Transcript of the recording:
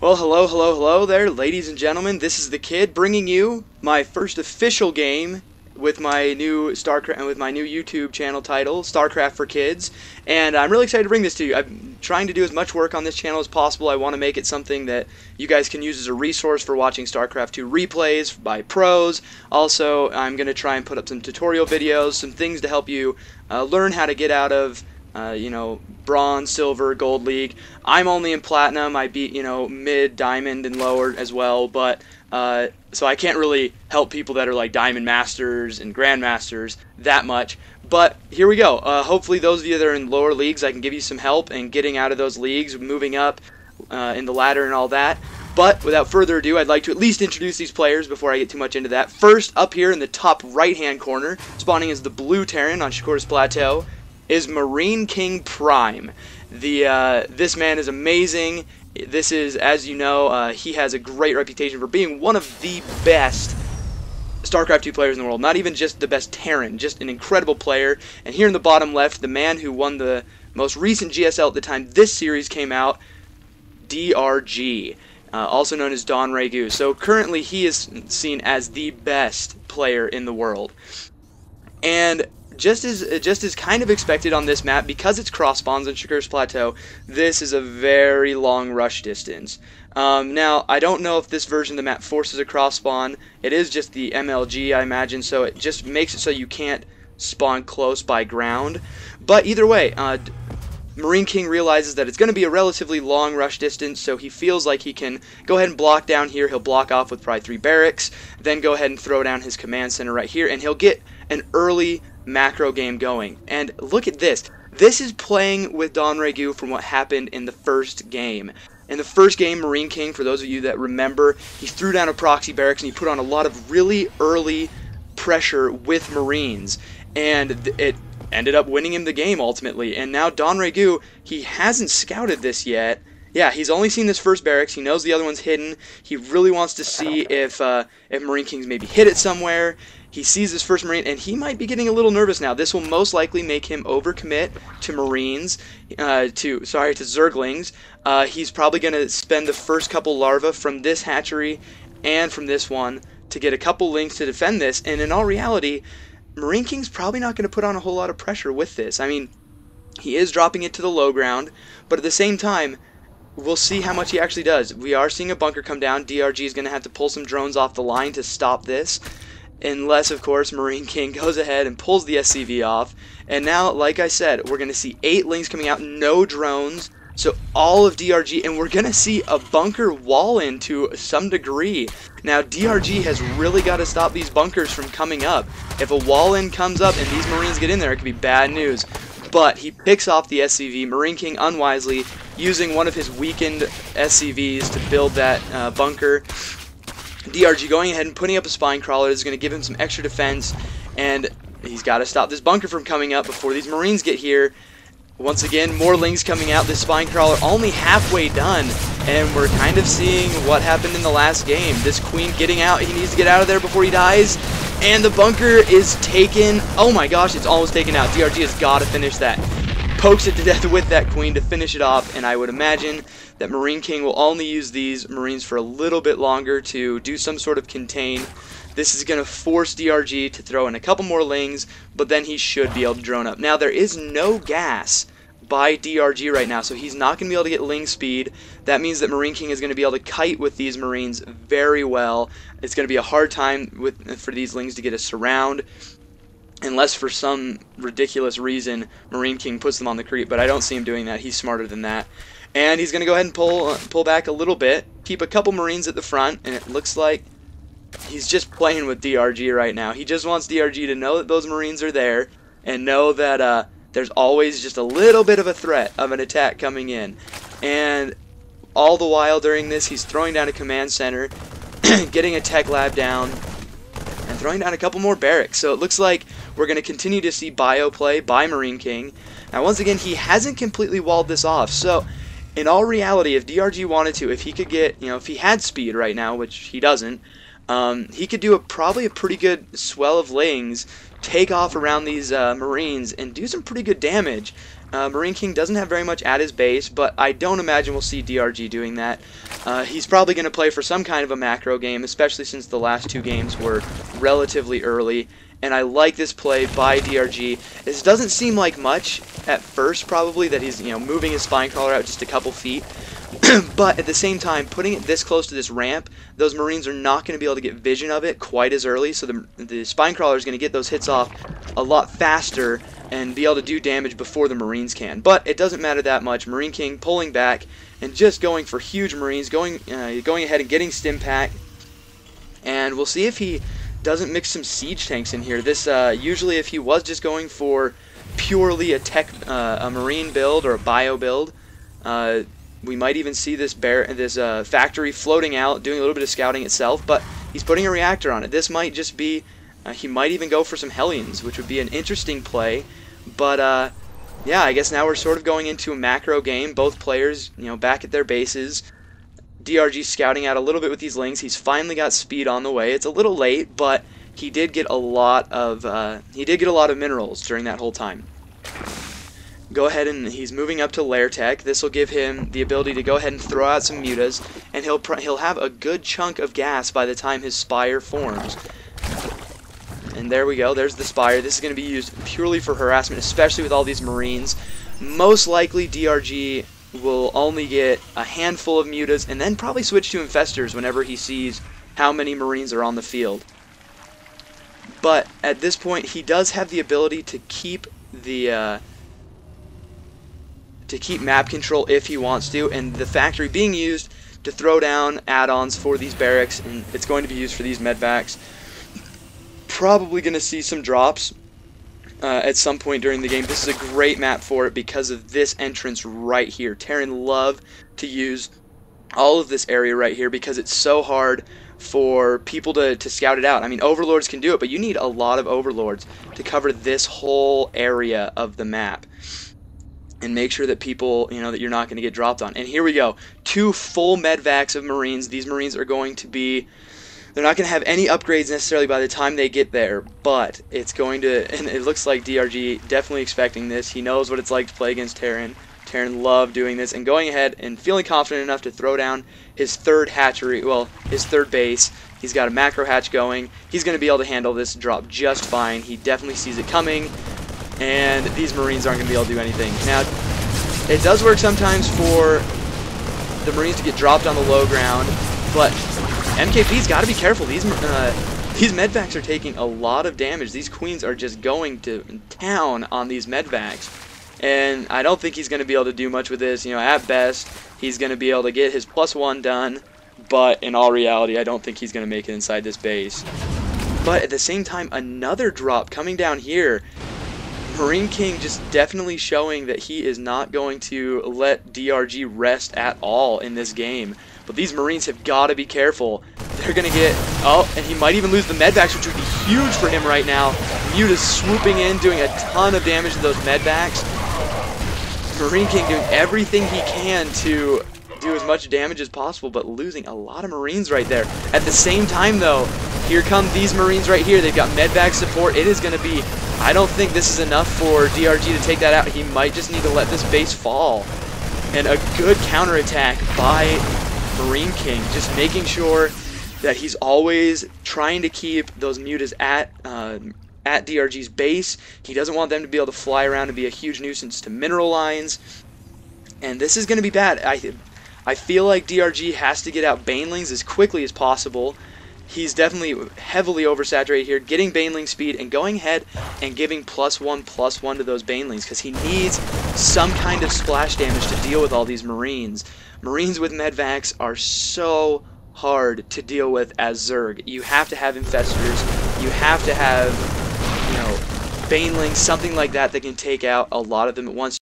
Well, hello there, ladies and gentlemen. This is the Kid bringing you my first official game with my new StarCraft with my new YouTube channel title, StarCraft for Kids. And I'm really excited to bring this to you. I'm trying to do as much work on this channel as possible. I want to make it something that you guys can use as a resource for watching StarCraft 2 replays by pros. Also, I'm going to try and put up some tutorial videos, some things to help you learn how to get out of bronze, silver, gold league. I'm only in platinum. I beat, mid, diamond, and lower as well, but so I can't really help people that are like diamond masters and grandmasters that much. But here we go. Hopefully those of you that are in lower leagues, I can give you some help in getting out of those leagues, moving up in the ladder and all that. But without further ado, I'd like to at least introduce these players before I get too much into that. First, up here in the top right-hand corner, spawning as the blue Terran on Shakur's Plateau, is Marine King Prime. This man is amazing. This is, as you know, he has a great reputation for being one of the best StarCraft 2 players in the world. Not even just the best Terran, just an incredible player. And here in the bottom left, the man who won the most recent GSL at the time this series came out, DRG, also known as Don Regu. So currently he is seen as the best player in the world. And just as kind of expected on this map, because it's cross spawns on Shakur's Plateau, this is a very long rush distance. Now, I don't know if this version of the map forces a cross spawn. It is just the MLG, I imagine, so it just makes it so you can't spawn close by ground. But either way, Marine King realizes that it's going to be a relatively long rush distance, so he feels like he can go ahead and block down here. He'll block off with probably 3 barracks, then go ahead and throw down his command center right here, and he'll get an early macro game going. And look at this. This is playing with Don Regu from what happened in the first game. In the first game, Marine King, for those of you that remember, he threw down a proxy barracks and he put on a lot of really early pressure with Marines. And it ended up winning him the game ultimately. And now Don Regu, he hasn't scouted this yet. Yeah, he's only seen this first barracks. He knows the other one's hidden. He really wants to see if Marine King's maybe hid it somewhere. He sees this first Marine, and he might be getting a little nervous now. This will most likely make him overcommit to Marines, to Zerglings. He's probably going to spend the first couple larvae from this hatchery and from this one to get a couple links to defend this. And in all reality, Marine King's probably not going to put on a whole lot of pressure with this. I mean, he is dropping it to the low ground, but at the same time, we'll see how much he actually does. We are seeing a bunker come down. DRG is going to have to pull some drones off the line to stop this. Unless, of course, Marine King goes ahead and pulls the SCV off. And now, like I said, we're going to see 8 links coming out, no drones. So all of DRG, and we're going to see a bunker wall in to some degree. Now, DRG has really got to stop these bunkers from coming up. If a wall in comes up and these Marines get in there, it could be bad news. But he picks off the SCV, Marine King unwisely, using one of his weakened SCVs to build that bunker. DRG going ahead and putting up a spine crawler is going to give him some extra defense, and he's got to stop this bunker from coming up before these Marines get here. Once again, more lings coming out. This spine crawler only halfway done, and we're kind of seeing what happened in the last game. This queen getting out, he needs to get out of there before he dies, and the bunker is taken. Oh my gosh, it's almost taken out. DRG has got to finish that. Pokes it to death with that queen to finish it off, and I would imagine that Marine King will only use these Marines for a little bit longer to do some sort of contain. This is going to force DRG to throw in a couple more lings, but then he should be able to drone up. Now, there is no gas by DRG right now, so he's not going to be able to get ling speed. That means that Marine King is going to be able to kite with these Marines very well. It's going to be a hard time for these lings to get a surround, unless for some ridiculous reason Marine King puts them on the creep, but I don't see him doing that. He's smarter than that. And he's going to go ahead and pull back a little bit, keep a couple Marines at the front, and it looks like he's just playing with DRG right now. He just wants DRG to know that those Marines are there, and know that there's always just a little bit of a threat of an attack coming in. And all the while during this, he's throwing down a command center, getting a tech lab down, and throwing down a couple more barracks. So it looks like we're going to continue to see bio play by Marine King. Now, once again, he hasn't completely walled this off, so in all reality, if DRG wanted to, if he could get, if he had speed right now, which he doesn't, he could do probably a pretty good swell of lings, take off around these Marines, and do some pretty good damage. Marine King doesn't have very much at his base, but I don't imagine we'll see DRG doing that. He's probably going to play for some kind of a macro game, especially since the last 2 games were relatively early. And I like this play by DRG. This doesn't seem like much at first, probably, that he's moving his spine crawler out just a couple feet. But at the same time, putting it this close to this ramp, those Marines are not going to be able to get vision of it quite as early, so the spine crawler is going to get those hits off a lot faster and be able to do damage before the Marines can. But it doesn't matter that much. Marine King pulling back and just going for huge Marines, going ahead and getting stim pack. And we'll see if he doesn't mix some siege tanks in here. This usually, if he was just going for purely a Marine build or a bio build, we might even see this factory floating out, doing a little bit of scouting itself. But he's putting a reactor on it. This might just be. He might even go for some Hellions, which would be an interesting play. But yeah, I guess now we're sort of going into a macro game. Both players, back at their bases. DRG scouting out a little bit with these lings. He's finally got speed on the way. It's a little late, but he did get a lot of minerals during that whole time. Go ahead, and he's moving up to Lair Tech. This will give him the ability to go ahead and throw out some mutas, and he'll have a good chunk of gas by the time his spire forms. And there we go, there's the spire. This is going to be used purely for harassment, especially with all these Marines. Most likely DRG will only get a handful of mutas and then probably switch to infestors whenever he sees how many Marines are on the field. But at this point, he does have the ability to keep map control if he wants to, and the factory being used to throw down add-ons for these barracks, and it's going to be used for these medvacs. Probably going to see some drops at some point during the game. This is a great map for it because of this entrance right here. Terran love to use all of this area right here because it's so hard for people to scout it out. I mean, overlords can do it, but you need a lot of overlords to cover this whole area of the map and make sure that people, that you're not going to get dropped on. And here we go. 2 full medvacs of Marines. These Marines are going to be... They're not going to have any upgrades necessarily by the time they get there, but it's going to, and it looks like DRG definitely expecting this. He knows what it's like to play against Terran. Terran love doing this, and going ahead and feeling confident enough to throw down his 3rd hatchery, well, his 3rd base. He's got a macro hatch going. He's going to be able to handle this drop just fine. He definitely sees it coming, and these Marines aren't going to be able to do anything. Now, it does work sometimes for the Marines to get dropped on the low ground, but MKP's got to be careful. These medvacs are taking a lot of damage. These queens are just going to town on these medvacs, and I don't think he's going to be able to do much with this. At best, he's going to be able to get his +1 done, but in all reality, I don't think he's going to make it inside this base. But at the same time, another drop coming down here. Marine King just definitely showing that he is not going to let DRG rest at all in this game. But these Marines have got to be careful. They're going to get... Oh, and he might even lose the medvacs, which would be huge for him right now. Muta's swooping in, doing a ton of damage to those medvacs. Marine King doing everything he can to do as much damage as possible, but losing a lot of Marines right there. At the same time, though, here come these Marines right here. They've got medvac support. It is going to be... I don't think this is enough for DRG to take that out. He might just need to let this base fall. And a good counterattack by Marine King, just making sure that he's always trying to keep those mutas at DRG's base. He doesn't want them to be able to fly around and be a huge nuisance to mineral lines. And this is going to be bad. I feel like DRG has to get out Banelings as quickly as possible. He's definitely heavily oversaturated here, getting Baneling speed and going ahead and giving +1/+1 to those Banelings because he needs some kind of splash damage to deal with all these Marines. Marines with medvacs are so hard to deal with as Zerg. You have to have infestors, you have to have, Banelings, something like that that can take out a lot of them at once.